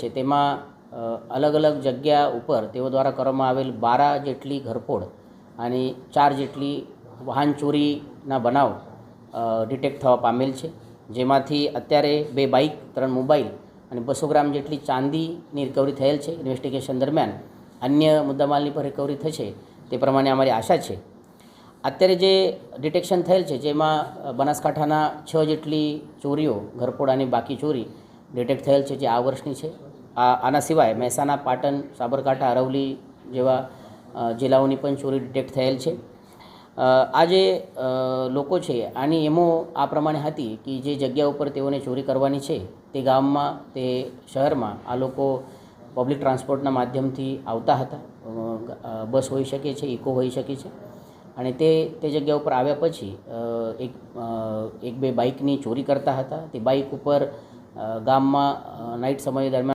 છે તેમાં અલગ અલગ જગ્યા ઉપર તેઓ દ્વારા કરવામાં આવેલ 12 જેટલી ઘરફોડ અને 4 જેટલી વાહન ચોરીના બનાવ ડિટેક્ટ થવા પામેલ છે, જેમાંથી અત્યારે 2 બાઇક, 3 મોબાઈલ અને 200 ગ્રામ જેટલી ચાંદીની રિકવરી થયેલ છે. ઇન્વેસ્ટિગેશન દરમિયાન અન્ય મુદ્દામાલની પણ રિકવરી થશે તે પ્રમાણે અમારી આશા છે. અત્યારે જે ડિટેક્શન થયેલ છે જેમાં બનાસકાંઠાના 6 જેટલી ચોરીઓ, ઘરફોડ અને બાકી ચોરી ડિટેક્ટ થયેલ છે, જે આ વર્ષની છે. આના સિવાય મહેસાણા, પાટણ, સાબરકાંઠા, અરવલ્લી જેવા જિલ્લાઓની પણ ચોરી ડિટેક્ટ થયેલ છે. આ જે લોકો છે આની એમો આ પ્રમાણે હતી કે જે જગ્યા ઉપર તેઓને ચોરી કરવાની છે તે ગામમાં, તે શહેરમાં આ લોકો પબ્લિક ટ્રાન્સપોર્ટના માધ્યમથી આવતા હતા. બસ હોઈ શકે છે, ઇકો હોઈ શકે છે, અને તે જગ્યા ઉપર આવ્યા પછી એક બે બાઇકની ચોરી કરતા હતા. તે બાઇક ઉપર ગામમાં નાઇટ સમય દરમિયાન